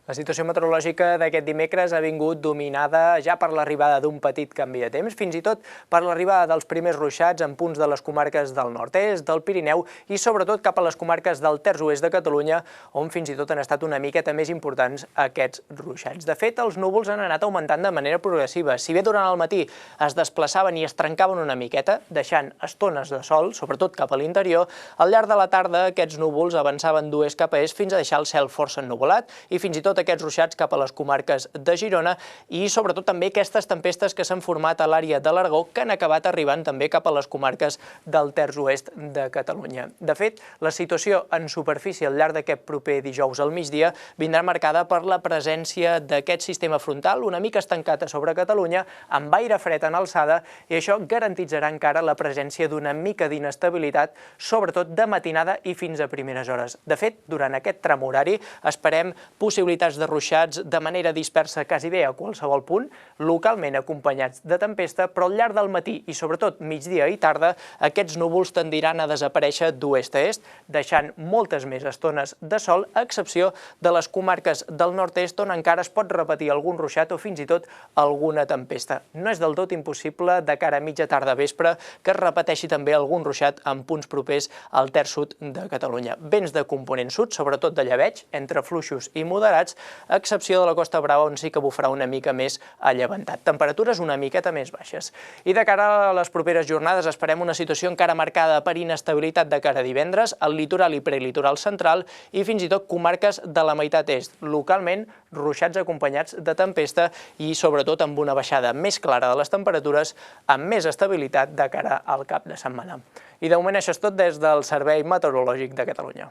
La situació meteorològica d'aquest dimecres ha vingut dominada ja per l'arribada d'un petit canvi de temps, fins i tot per l'arribada dels primers ruixats en punts de les comarques del nord-est, del Pirineu i sobretot cap a les comarques del terç-oest de Catalunya, on fins i tot han estat una miqueta més importants aquests ruixats. De fet, els núvols han anat augmentant de manera progressiva. Si bé durant el matí es desplaçaven i es trencaven una miqueta, deixant estones de sol, sobretot cap a l'interior, al llarg de la tarda aquests núvols avançaven d'oest cap a est fins a deixar el cel força ennuvolat i fins i tot aquests ruixats cap a les comarques de Girona i sobretot també aquestes tempestes que s'han format a l'àrea de l'Aragó que han acabat arribant també cap a les comarques del terç-oest de Catalunya. De fet, la situació en superfície al llarg d'aquest proper dijous al migdia vindrà marcada per la presència d'aquest sistema frontal una mica estancat a sobre Catalunya, amb aire fred en alçada, i això garantitzarà encara la presència d'una mica d'inestabilitat, sobretot de matinada i fins a primeres hores. De fet, durant aquest tram horari esperem possibilitats de ruixats de manera dispersa quasi bé a qualsevol punt, localment acompanyats de tempesta, però al llarg del matí i sobretot migdia i tarda aquests núvols tendiran a desaparèixer d'oest a est, deixant moltes més estones de sol, a excepció de les comarques del nord-est on encara es pot repetir algun ruixat o fins i tot alguna tempesta. No és del tot impossible de cara a mitja tarda vespre que es repeteixi també algun ruixat en punts propers al terç sud de Catalunya. Vents de component sud, sobretot de llebeig, entre fluixos i moderats, a excepció de la Costa Brava, on sí que bufarà una mica més a llevantat. Temperatures una miqueta més baixes. I de cara a les properes jornades esperem una situació encara marcada per inestabilitat de cara a divendres, al litoral i prelitoral central i fins i tot comarques de la meitat est. Localment, ruixats acompanyats de tempesta i sobretot amb una baixada més clara de les temperatures, amb més estabilitat de cara al cap de setmana. I de moment això és tot des del Servei Meteorològic de Catalunya.